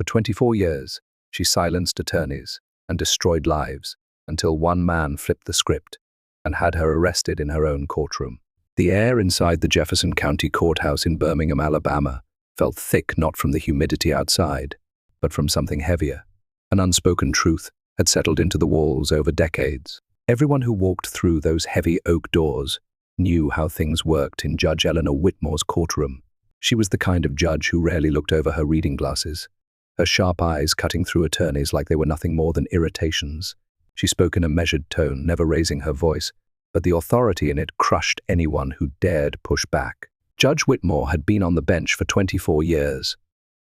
For 24 years, she silenced attorneys and destroyed lives until one man flipped the script and had her arrested in her own courtroom. The air inside the Jefferson County Courthouse in Birmingham, Alabama, felt thick not from the humidity outside, but from something heavier. An unspoken truth had settled into the walls over decades. Everyone who walked through those heavy oak doors knew how things worked in Judge Eleanor Whitmore's courtroom. She was the kind of judge who rarely looked over her reading glasses, her sharp eyes cutting through attorneys like they were nothing more than irritations. She spoke in a measured tone, never raising her voice, but the authority in it crushed anyone who dared push back. Judge Whitmore had been on the bench for 24 years,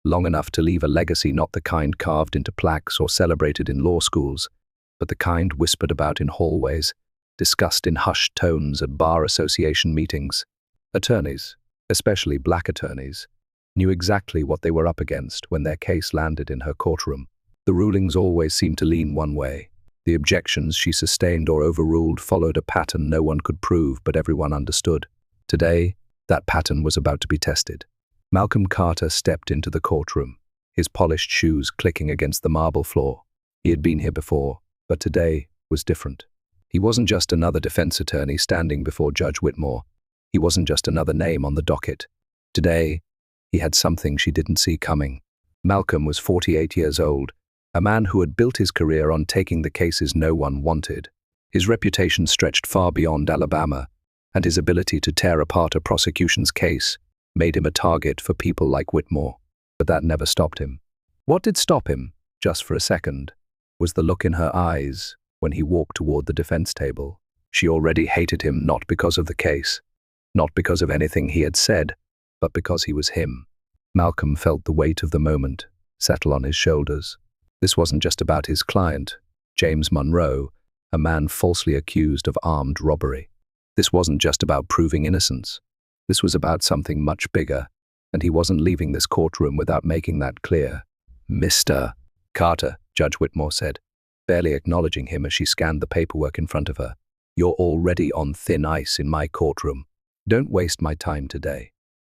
long enough to leave a legacy not the kind carved into plaques or celebrated in law schools, but the kind whispered about in hallways, discussed in hushed tones at bar association meetings. Attorneys, especially black attorneys, knew exactly what they were up against when their case landed in her courtroom. The rulings always seemed to lean one way. The objections she sustained or overruled followed a pattern no one could prove, but everyone understood. Today, that pattern was about to be tested. Malcolm Carter stepped into the courtroom, his polished shoes clicking against the marble floor. He had been here before, but today was different. He wasn't just another defense attorney standing before Judge Whitmore. He wasn't just another name on the docket. Today, he had something she didn't see coming. Malcolm was 48 years old, a man who had built his career on taking the cases no one wanted. His reputation stretched far beyond Alabama, and his ability to tear apart a prosecution's case made him a target for people like Whitmore. But that never stopped him. What did stop him, just for a second, was the look in her eyes when he walked toward the defense table. She already hated him not because of the case, not because of anything he had said, but because he was him. Malcolm felt the weight of the moment settle on his shoulders. This wasn't just about his client, James Monroe, a man falsely accused of armed robbery. This wasn't just about proving innocence. This was about something much bigger, and he wasn't leaving this courtroom without making that clear. "Mr. Carter," Judge Whitmore said, barely acknowledging him as she scanned the paperwork in front of her. "You're already on thin ice in my courtroom. Don't waste my time today."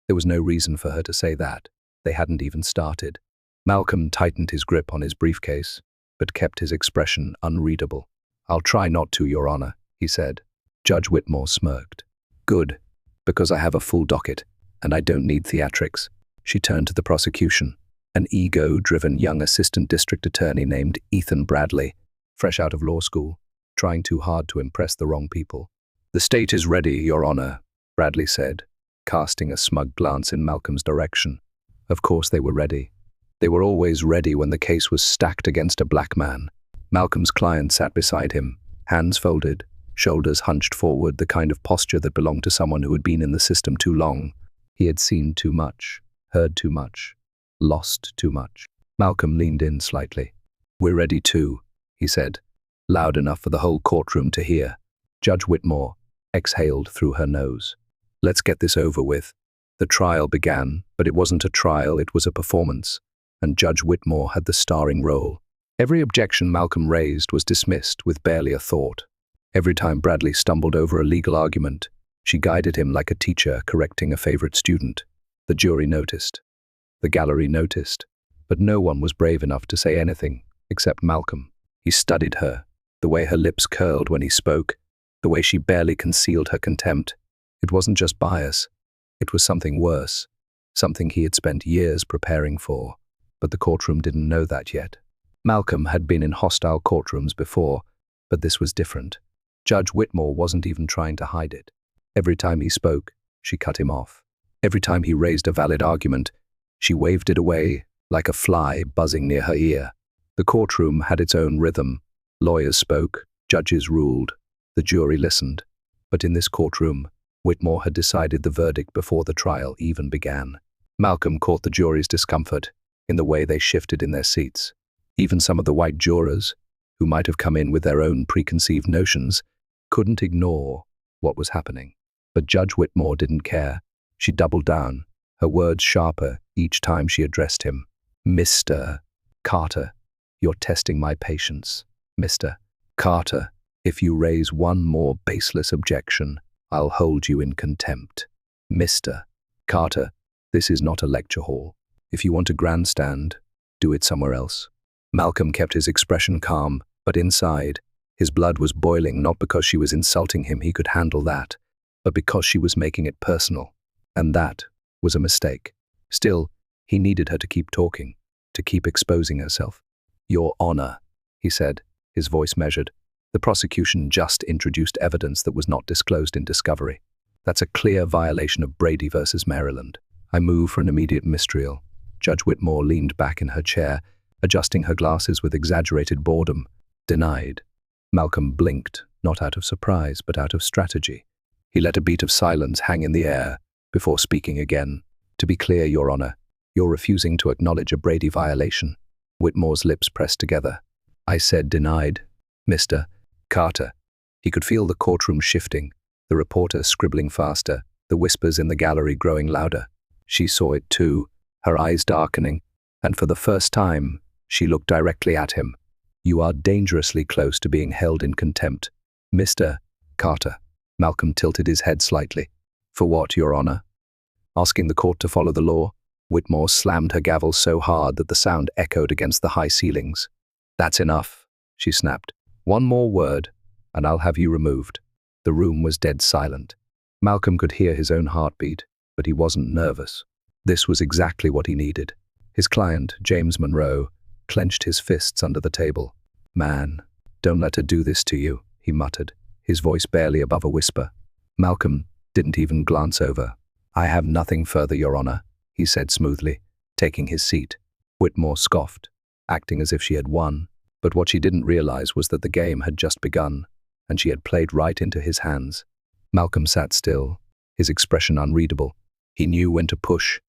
There was no reason for her to say that. They hadn't even started. Malcolm tightened his grip on his briefcase, but kept his expression unreadable. "I'll try not to, Your Honor," he said. Judge Whitmore smirked. "Good, because I have a full docket, and I don't need theatrics." She turned to the prosecution, an ego-driven young assistant district attorney named Ethan Bradley, fresh out of law school, trying too hard to impress the wrong people. "The state is ready, Your Honor," Bradley said, casting a smug glance in Malcolm's direction. Of course they were ready. They were always ready when the case was stacked against a black man. Malcolm's client sat beside him, hands folded, shoulders hunched forward, the kind of posture that belonged to someone who had been in the system too long. He had seen too much, heard too much, lost too much. Malcolm leaned in slightly. "We're ready too," he said, loud enough for the whole courtroom to hear. Judge Whitmore exhaled through her nose. "Let's get this over with." The trial began, but it wasn't a trial, it was a performance, and Judge Whitmore had the starring role. Every objection Malcolm raised was dismissed with barely a thought. Every time Bradley stumbled over a legal argument, she guided him like a teacher correcting a favorite student. The jury noticed. The gallery noticed. But no one was brave enough to say anything except Malcolm. He studied her, the way her lips curled when he spoke, the way she barely concealed her contempt. It wasn't just bias. It was something worse, something he had spent years preparing for. But the courtroom didn't know that yet. Malcolm had been in hostile courtrooms before, but this was different. Judge Whitmore wasn't even trying to hide it. Every time he spoke, she cut him off. Every time he raised a valid argument, she waved it away like a fly buzzing near her ear. The courtroom had its own rhythm. Lawyers spoke, judges ruled, the jury listened. But in this courtroom, Whitmore had decided the verdict before the trial even began. Malcolm caught the jury's discomfort in the way they shifted in their seats. Even some of the white jurors, who might have come in with their own preconceived notions, couldn't ignore what was happening. But Judge Whitmore didn't care. She doubled down, her words sharper each time she addressed him. "Mr. Carter, you're testing my patience. Mr. Carter, if you raise one more baseless objection, I'll hold you in contempt. Mr. Carter, this is not a lecture hall. If you want to grandstand, do it somewhere else. Malcolm kept his expression calm, but inside, his blood was boiling, not because she was insulting him, he could handle that, but because she was making it personal. And that was a mistake. Still, he needed her to keep talking, to keep exposing herself. "Your Honor," he said, his voice measured. "The prosecution just introduced evidence that was not disclosed in discovery. That's a clear violation of Brady versus Maryland. I move for an immediate mistrial." Judge Whitmore leaned back in her chair, adjusting her glasses with exaggerated boredom. "Denied." Malcolm blinked, not out of surprise, but out of strategy. He let a beat of silence hang in the air before speaking again. "To be clear, Your Honor, you're refusing to acknowledge a Brady violation." Whitmore's lips pressed together. "I said denied, Mr. Carter." He could feel the courtroom shifting, the reporter scribbling faster, the whispers in the gallery growing louder. She saw it too, her eyes darkening, and for the first time, she looked directly at him. "You are dangerously close to being held in contempt, Mr. Carter." Malcolm tilted his head slightly. "For what, Your Honor?" "Asking the court to follow the law." Whitmore slammed her gavel so hard that the sound echoed against the high ceilings. "That's enough," she snapped. "One more word, and I'll have you removed." The room was dead silent. Malcolm could hear his own heartbeat, but he wasn't nervous. This was exactly what he needed. His client, James Monroe, clenched his fists under the table. "Man, don't let her do this to you," he muttered, his voice barely above a whisper. Malcolm didn't even glance over. "I have nothing further, Your Honor," he said smoothly, taking his seat. Whitmore scoffed, acting as if she had won. But what she didn't realize was that the game had just begun, and she had played right into his hands. Malcolm sat still, his expression unreadable. He knew when to push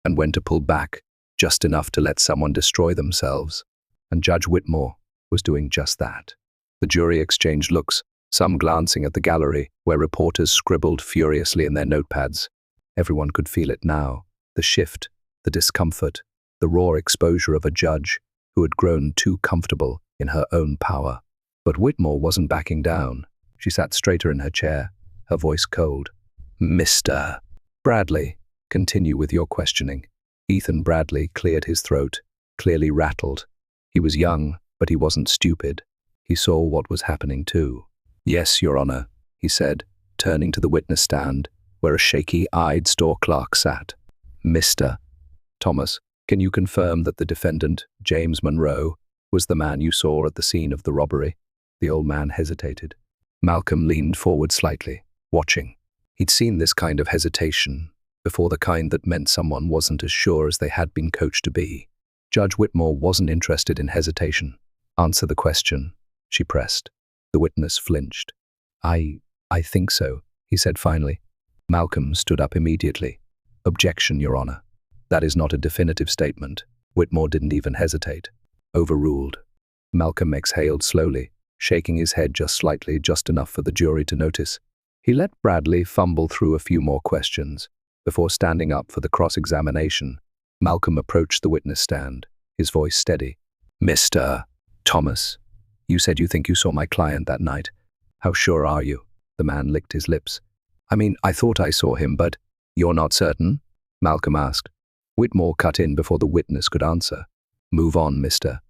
and when to pull back, just enough to let someone destroy themselves. And Judge Whitmore was doing just that. The jury exchanged looks, some glancing at the gallery, where reporters scribbled furiously in their notepads. Everyone could feel it now, the shift, the discomfort, the raw exposure of a judge who had grown too comfortable in her own power. But Whitmore wasn't backing down. She sat straighter in her chair, her voice cold. "Mr. Bradley, continue with your questioning." Ethan Bradley cleared his throat, clearly rattled. He was young, but he wasn't stupid. He saw what was happening too. "Yes, Your Honor," he said, turning to the witness stand, where a shaky-eyed store clerk sat. "Mr. Thomas, can you confirm that the defendant, James Monroe, was the man you saw at the scene of the robbery?" The old man hesitated. Malcolm leaned forward slightly, watching. He'd seen this kind of hesitation before, the kind that meant someone wasn't as sure as they had been coached to be. Judge Whitmore wasn't interested in hesitation. "Answer the question," she pressed. The witness flinched. I think so," he said finally. Malcolm stood up immediately. "Objection, Your Honor. That is not a definitive statement." Whitmore didn't even hesitate. "Overruled." Malcolm exhaled slowly, shaking his head just slightly, just enough for the jury to notice. He let Bradley fumble through a few more questions before standing up for the cross-examination. Malcolm approached the witness stand, his voice steady. "Mr. Thomas, you said you think you saw my client that night. How sure are you?" The man licked his lips. "I mean, I thought I saw him, but you're not certain?" Malcolm asked. Whitmore cut in before the witness could answer. "Move on, Mr.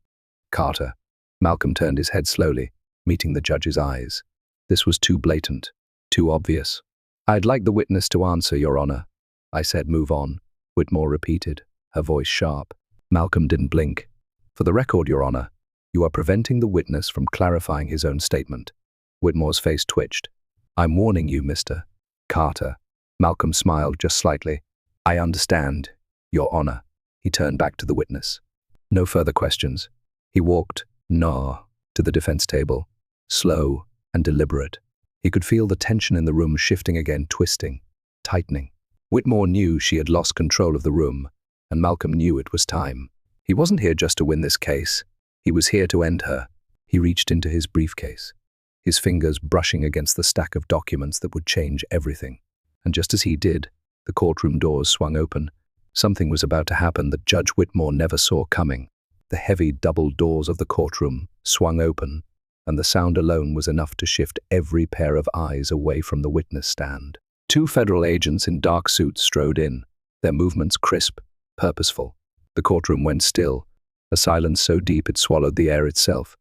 Carter." Malcolm turned his head slowly, meeting the judge's eyes. This was too blatant, too obvious. "I'd like the witness to answer, Your Honor." "I said move on," Whitmore repeated, her voice sharp. Malcolm didn't blink. "For the record, Your Honor, you are preventing the witness from clarifying his own statement." Whitmore's face twitched. "I'm warning you, Mr. Carter." Malcolm smiled just slightly. "I understand, Your Honor." He turned back to the witness. "No further questions." He walked, to the defense table, slow and deliberate. He could feel the tension in the room shifting again, twisting, tightening. Whitmore knew she had lost control of the room, and Malcolm knew it was time. He wasn't here just to win this case. He was here to end her. He reached into his briefcase, his fingers brushing against the stack of documents that would change everything. And just as he did, the courtroom doors swung open. Something was about to happen that Judge Whitmore never saw coming. The heavy double doors of the courtroom swung open, and the sound alone was enough to shift every pair of eyes away from the witness stand. 2 federal agents in dark suits strode in, their movements crisp, purposeful. The courtroom went still, a silence so deep it swallowed the air itself.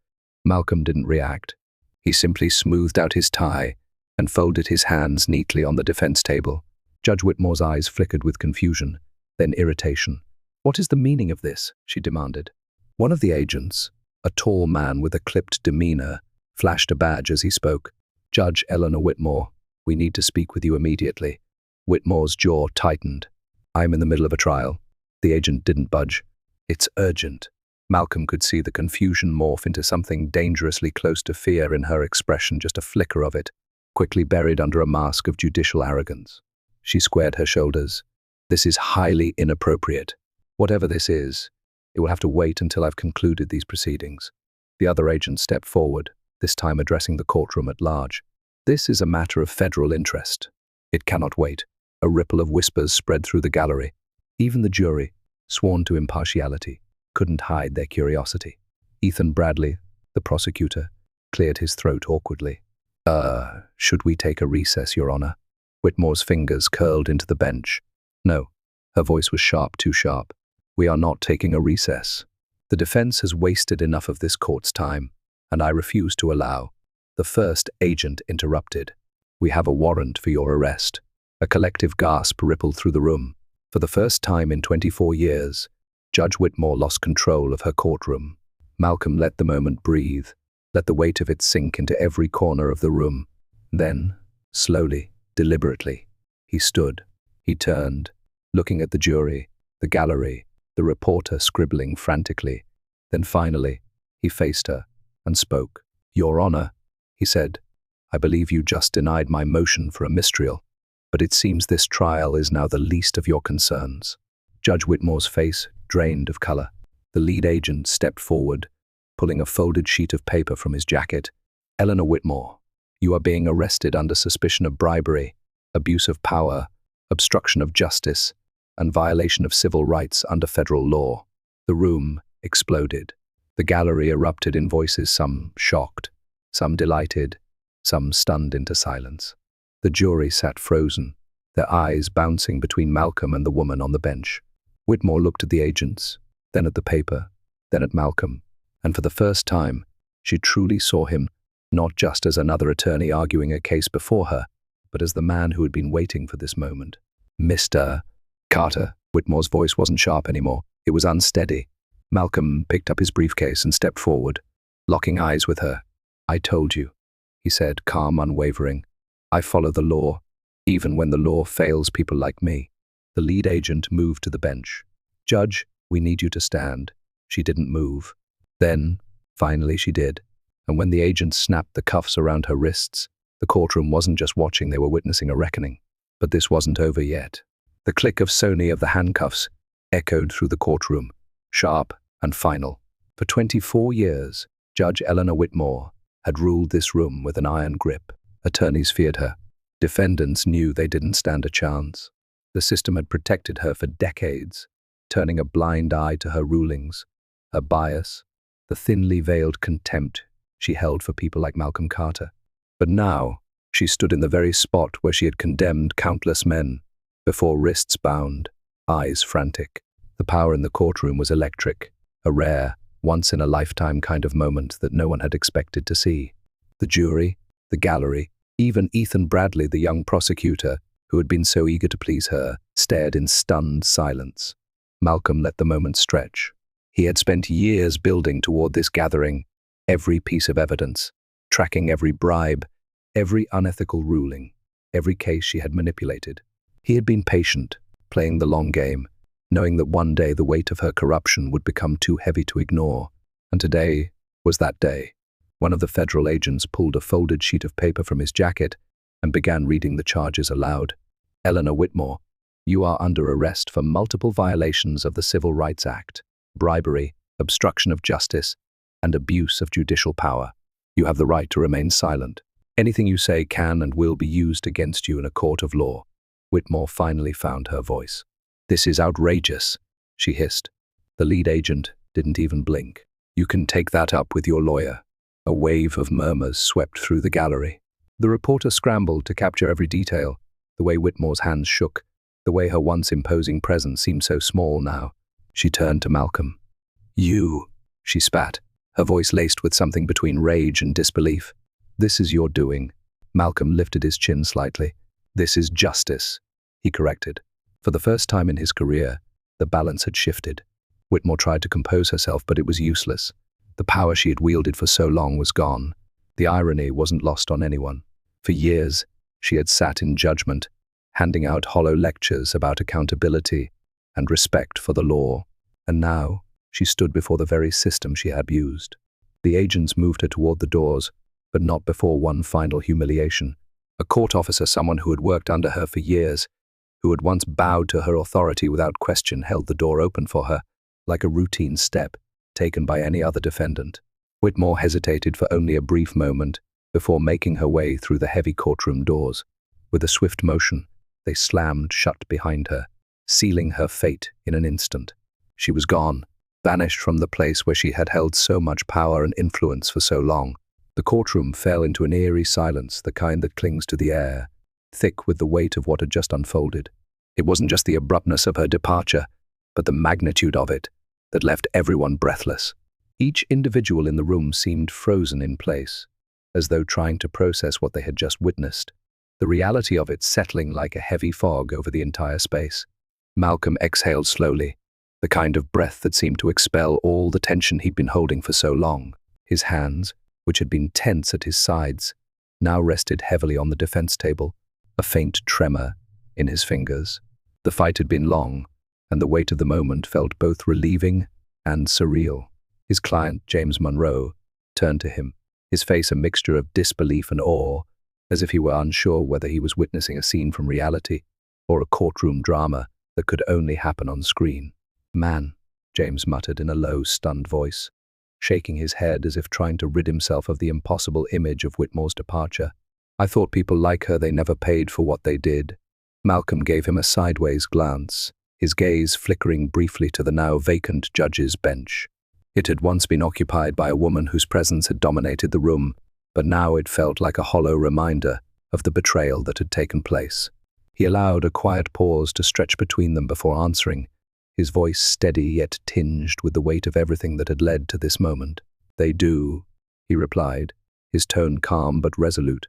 Malcolm didn't react. He simply smoothed out his tie and folded his hands neatly on the defense table. Judge Whitmore's eyes flickered with confusion, then irritation. "What is the meaning of this?" she demanded. One of the agents, a tall man with a clipped demeanor, flashed a badge as he spoke. "Judge Eleanor Whitmore, we need to speak with you immediately." Whitmore's jaw tightened. "I'm in the middle of a trial." The agent didn't budge. "It's urgent." Malcolm could see the confusion morph into something dangerously close to fear in her expression, just a flicker of it, quickly buried under a mask of judicial arrogance. She squared her shoulders. "This is highly inappropriate. Whatever this is, it will have to wait until I've concluded these proceedings." The other agent stepped forward, this time addressing the courtroom at large. "This is a matter of federal interest. It cannot wait." A ripple of whispers spread through the gallery. Even the jury, sworn to impartiality, couldn't hide their curiosity. Ethan Bradley, the prosecutor, cleared his throat awkwardly. Should we take a recess, Your Honor?" Whitmore's fingers curled into the bench. "No." Her voice was sharp, too sharp. "We are not taking a recess. The defense has wasted enough of this court's time, and I refuse to allow." The first agent interrupted. "We have a warrant for your arrest." A collective gasp rippled through the room. For the first time in 24 years, Judge Whitmore lost control of her courtroom. Malcolm let the moment breathe, let the weight of it sink into every corner of the room. Then, slowly, deliberately, he stood. He turned, looking at the jury, the gallery, the reporter scribbling frantically. Then finally, he faced her and spoke. "Your Honor," he said, "I believe you just denied my motion for a mistrial, but it seems this trial is now the least of your concerns." Judge Whitmore's face drained of color. The lead agent stepped forward, pulling a folded sheet of paper from his jacket. "Eleanor Whitmore, you are being arrested under suspicion of bribery, abuse of power, obstruction of justice, and violation of civil rights under federal law." The room exploded. The gallery erupted in voices, some shocked, some delighted, some stunned into silence. The jury sat frozen, their eyes bouncing between Malcolm and the woman on the bench. Whitmore looked at the agents, then at the paper, then at Malcolm, and for the first time, she truly saw him not just as another attorney arguing a case before her, but as the man who had been waiting for this moment. "Mr. Carter," Whitmore's voice wasn't sharp anymore. It was unsteady. Malcolm picked up his briefcase and stepped forward, locking eyes with her. "I told you," he said, calm, unwavering. "I follow the law, even when the law fails people like me." The lead agent moved to the bench. "Judge, we need you to stand." She didn't move. Then, finally, she did. And when the agent snapped the cuffs around her wrists, the courtroom wasn't just watching, they were witnessing a reckoning. But this wasn't over yet. The click of Sony of the handcuffs echoed through the courtroom, sharp and final. For 24 years, Judge Eleanor Whitmore had ruled this room with an iron grip. Attorneys feared her. Defendants knew they didn't stand a chance. The system had protected her for decades, turning a blind eye to her rulings, her bias, the thinly veiled contempt she held for people like Malcolm Carter. But now, she stood in the very spot where she had condemned countless men, before wrists bound, eyes frantic. The power in the courtroom was electric, a rare, once-in-a-lifetime kind of moment that no one had expected to see. The jury, the gallery, even Ethan Bradley, the young prosecutor, who had been so eager to please her, stared in stunned silence. Malcolm let the moment stretch. He had spent years building toward this gathering, every piece of evidence, tracking every bribe, every unethical ruling, every case she had manipulated. He had been patient, playing the long game, knowing that one day the weight of her corruption would become too heavy to ignore. And today was that day. One of the federal agents pulled a folded sheet of paper from his jacket and began reading the charges aloud. "Eleanor Whitmore, you are under arrest for multiple violations of the Civil Rights Act, bribery, obstruction of justice, and abuse of judicial power. You have the right to remain silent. Anything you say can and will be used against you in a court of law." Whitmore finally found her voice. "This is outrageous," she hissed. The lead agent didn't even blink. "You can take that up with your lawyer." A wave of murmurs swept through the gallery. The reporter scrambled to capture every detail, the way Whitmore's hands shook, the way her once imposing presence seemed so small now. She turned to Malcolm. "You," she spat, her voice laced with something between rage and disbelief. "This is your doing." Malcolm lifted his chin slightly. "This is justice," he corrected. For the first time in his career, the balance had shifted. Whitmore tried to compose herself, but it was useless. The power she had wielded for so long was gone. The irony wasn't lost on anyone. For years, she had sat in judgment, handing out hollow lectures about accountability and respect for the law. And now, she stood before the very system she had abused. The agents moved her toward the doors, but not before one final humiliation. A court officer, someone who had worked under her for years, who had once bowed to her authority without question, held the door open for her, like a routine step taken by any other defendant. Whitmore hesitated for only a brief moment before making her way through the heavy courtroom doors. With a swift motion, they slammed shut behind her, sealing her fate in an instant. She was gone, vanished from the place where she had held so much power and influence for so long. The courtroom fell into an eerie silence, the kind that clings to the air, thick with the weight of what had just unfolded. It wasn't just the abruptness of her departure, but the magnitude of it that left everyone breathless. Each individual in the room seemed frozen in place, as though trying to process what they had just witnessed, the reality of it settling like a heavy fog over the entire space. Malcolm exhaled slowly, the kind of breath that seemed to expel all the tension he'd been holding for so long. His hands, which had been tense at his sides, now rested heavily on the defense table, a faint tremor in his fingers. The fight had been long, and the weight of the moment felt both relieving and surreal. His client, James Monroe, turned to him, his face a mixture of disbelief and awe, as if he were unsure whether he was witnessing a scene from reality or a courtroom drama that could only happen on screen. "Man," James muttered in a low, stunned voice, shaking his head as if trying to rid himself of the impossible image of Whitmore's departure. "I thought people like her, they never paid for what they did." Malcolm gave him a sideways glance, his gaze flickering briefly to the now vacant judge's bench. It had once been occupied by a woman whose presence had dominated the room, but now it felt like a hollow reminder of the betrayal that had taken place. He allowed a quiet pause to stretch between them before answering, his voice steady yet tinged with the weight of everything that had led to this moment. "They do," he replied, his tone calm but resolute.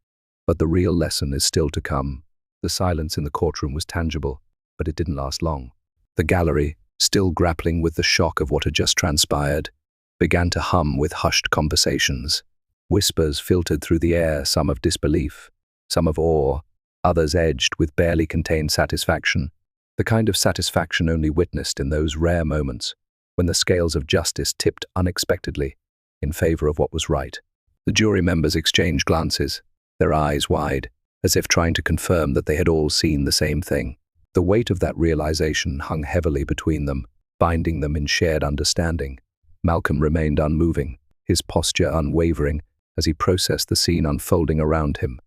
"But the real lesson is still to come." The silence in the courtroom was tangible, but it didn't last long. The gallery, still grappling with the shock of what had just transpired, began to hum with hushed conversations. Whispers filtered through the air, some of disbelief, some of awe, others edged with barely contained satisfaction, the kind of satisfaction only witnessed in those rare moments when the scales of justice tipped unexpectedly in favor of what was right. The jury members exchanged glances, their eyes wide, as if trying to confirm that they had all seen the same thing. The weight of that realization hung heavily between them, binding them in shared understanding. Malcolm remained unmoving, his posture unwavering, as he processed the scene unfolding around him.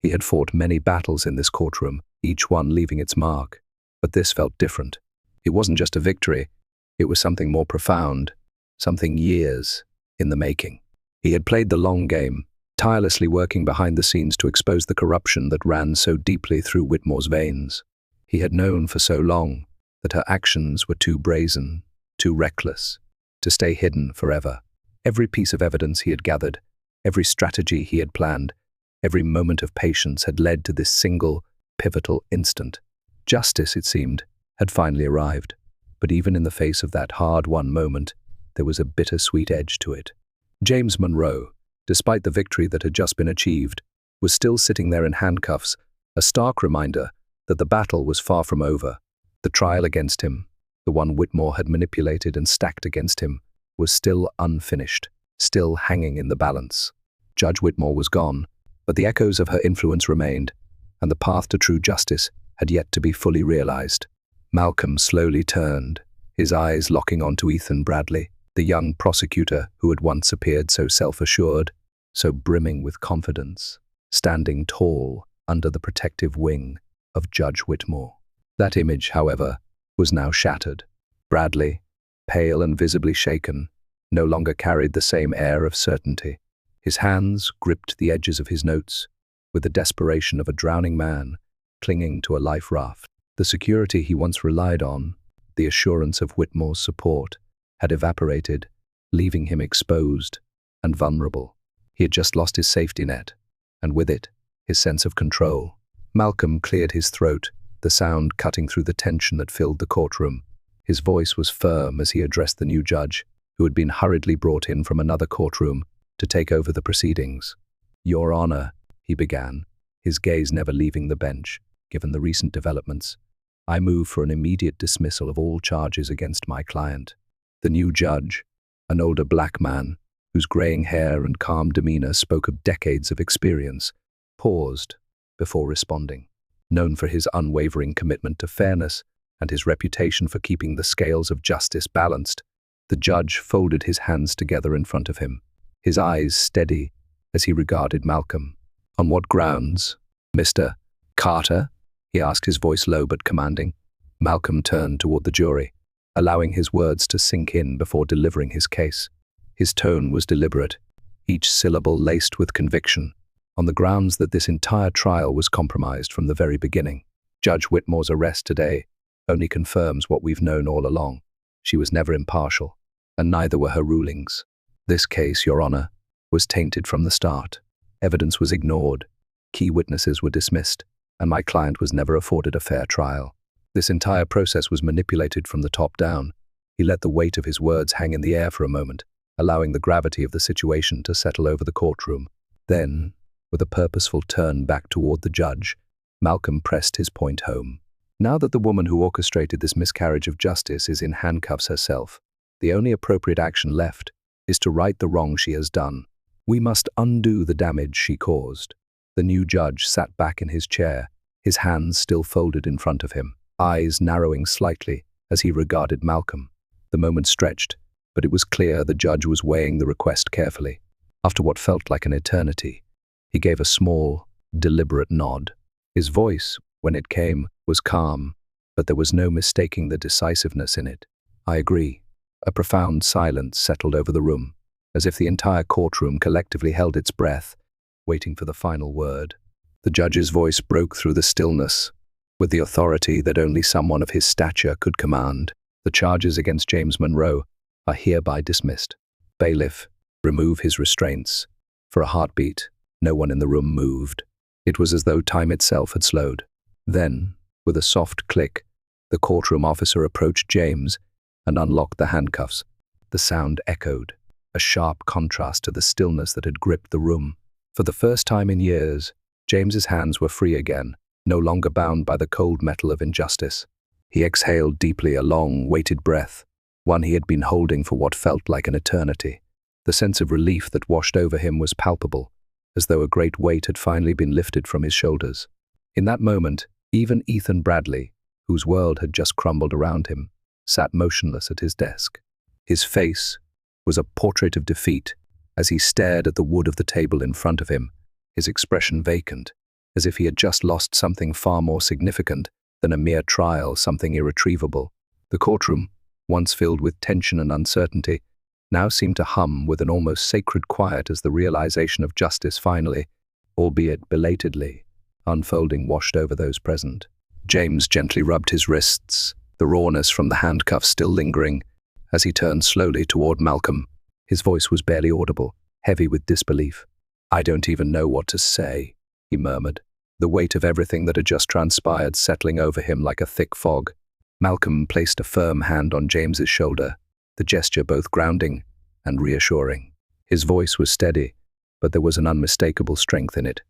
He had fought many battles in this courtroom, each one leaving its mark. But this felt different. It wasn't just a victory, it was something more profound, something years in the making. He had played the long game, tirelessly working behind the scenes to expose the corruption that ran so deeply through Whitmore's veins. He had known for so long that her actions were too brazen, too reckless, to stay hidden forever. Every piece of evidence he had gathered, every strategy he had planned, every moment of patience had led to this single, pivotal instant. Justice, it seemed, had finally arrived. But even in the face of that hard-won moment, there was a bittersweet edge to it. James Monroe, despite the victory that had just been achieved, was still sitting there in handcuffs, a stark reminder that the battle was far from over. The trial against him, the one Whitmore had manipulated and stacked against him, was still unfinished, still hanging in the balance. Judge Whitmore was gone, but the echoes of her influence remained, and the path to true justice had yet to be fully realized. Malcolm slowly turned, his eyes locking onto Ethan Bradley, the young prosecutor who had once appeared so self-assured, so brimming with confidence, standing tall under the protective wing of Judge Whitmore. That image, however, was now shattered. Bradley, pale and visibly shaken, no longer carried the same air of certainty. His hands gripped the edges of his notes with the desperation of a drowning man clinging to a life raft. The security he once relied on, the assurance of Whitmore's support, had evaporated, leaving him exposed and vulnerable. He had just lost his safety net, and with it, his sense of control. Malcolm cleared his throat, the sound cutting through the tension that filled the courtroom. His voice was firm as he addressed the new judge, who had been hurriedly brought in from another courtroom to take over the proceedings. "Your Honor," he began, his gaze never leaving the bench, given the recent developments, "I move for an immediate dismissal of all charges against my client." The new judge, an older black man, whose graying hair and calm demeanor spoke of decades of experience, paused before responding. Known for his unwavering commitment to fairness and his reputation for keeping the scales of justice balanced, the judge folded his hands together in front of him, his eyes steady as he regarded Malcolm. "On what grounds, Mr. Carter?" he asked, his voice low but commanding. Malcolm turned toward the jury, allowing his words to sink in before delivering his case. His tone was deliberate, each syllable laced with conviction, on the grounds that this entire trial was compromised from the very beginning. "Judge Whitmore's arrest today only confirms what we've known all along. She was never impartial, and neither were her rulings. This case, Your Honor, was tainted from the start. Evidence was ignored, key witnesses were dismissed, and my client was never afforded a fair trial. This entire process was manipulated from the top down." He let the weight of his words hang in the air for a moment, allowing the gravity of the situation to settle over the courtroom. Then, with a purposeful turn back toward the judge, Malcolm pressed his point home. "Now that the woman who orchestrated this miscarriage of justice is in handcuffs herself, the only appropriate action left is to right the wrong she has done. We must undo the damage she caused." The new judge sat back in his chair, his hands still folded in front of him, eyes narrowing slightly as he regarded Malcolm. The moment stretched, but it was clear the judge was weighing the request carefully. After what felt like an eternity, he gave a small, deliberate nod. His voice, when it came, was calm, but there was no mistaking the decisiveness in it. "I agree." A profound silence settled over the room, as if the entire courtroom collectively held its breath, waiting for the final word. The judge's voice broke through the stillness, with the authority that only someone of his stature could command. "The charges against James Monroe are hereby dismissed. Bailiff, remove his restraints." For a heartbeat, no one in the room moved. It was as though time itself had slowed. Then, with a soft click, the courtroom officer approached James and unlocked the handcuffs. The sound echoed, a sharp contrast to the stillness that had gripped the room. For the first time in years, James's hands were free again, no longer bound by the cold metal of injustice. He exhaled deeply, a long, weighted breath, one he had been holding for what felt like an eternity. The sense of relief that washed over him was palpable, as though a great weight had finally been lifted from his shoulders. In that moment, even Ethan Bradley, whose world had just crumbled around him, sat motionless at his desk. His face was a portrait of defeat as he stared at the wood of the table in front of him, his expression vacant, as if he had just lost something far more significant than a mere trial, something irretrievable. The courtroom, once filled with tension and uncertainty, now seemed to hum with an almost sacred quiet as the realization of justice finally, albeit belatedly, unfolding washed over those present. James gently rubbed his wrists, the rawness from the handcuffs still lingering, as he turned slowly toward Malcolm. His voice was barely audible, heavy with disbelief. "I don't even know what to say," he murmured, the weight of everything that had just transpired settling over him like a thick fog. Malcolm placed a firm hand on James's shoulder, the gesture both grounding and reassuring. His voice was steady, but there was an unmistakable strength in it.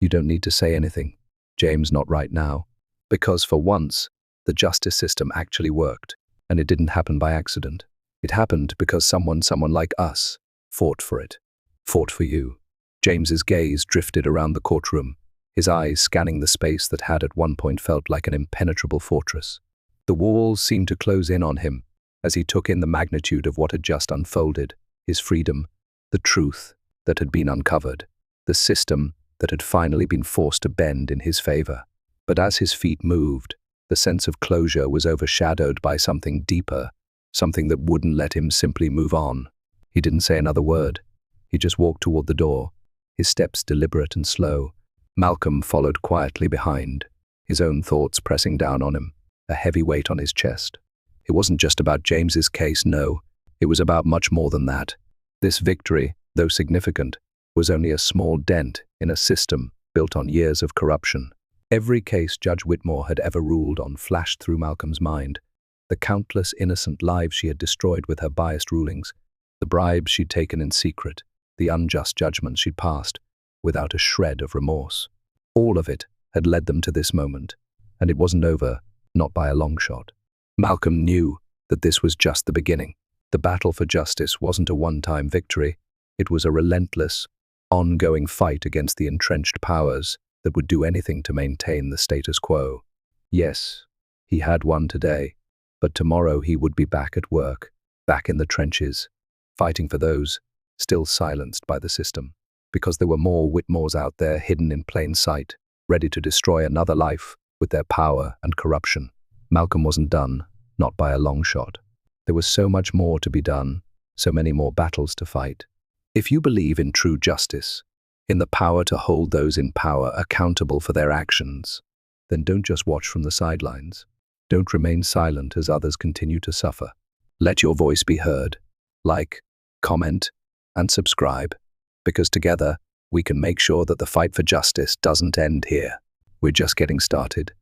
"You don't need to say anything, James, not right now." Because for once, the justice system actually worked, and it didn't happen by accident. It happened because someone like us fought for it, fought for you. James's gaze drifted around the courtroom, his eyes scanning the space that had at one point felt like an impenetrable fortress. The walls seemed to close in on him as he took in the magnitude of what had just unfolded, his freedom, the truth that had been uncovered, the system that had finally been forced to bend in his favor. But as his feet moved, the sense of closure was overshadowed by something deeper, something that wouldn't let him simply move on. He didn't say another word. He just walked toward the door, his steps deliberate and slow. Malcolm followed quietly behind, his own thoughts pressing down on him, a heavy weight on his chest. It wasn't just about James's case, no. It was about much more than that. This victory, though significant, was only a small dent in a system built on years of corruption. Every case Judge Whitmore had ever ruled on flashed through Malcolm's mind. The countless innocent lives she had destroyed with her biased rulings, the bribes she'd taken in secret, the unjust judgments she'd passed, without a shred of remorse. All of it had led them to this moment, and it wasn't over, not by a long shot. Malcolm knew that this was just the beginning. The battle for justice wasn't a one-time victory. It was a relentless, ongoing fight against the entrenched powers that would do anything to maintain the status quo. Yes, he had won today, but tomorrow he would be back at work, back in the trenches, fighting for those still silenced by the system. Because there were more Whitmores out there hidden in plain sight, ready to destroy another life with their power and corruption. Malcolm wasn't done, not by a long shot. There was so much more to be done, so many more battles to fight. If you believe in true justice, in the power to hold those in power accountable for their actions, then don't just watch from the sidelines. Don't remain silent as others continue to suffer. Let your voice be heard. Like, comment, and subscribe, because together we can make sure that the fight for justice doesn't end here. We're just getting started.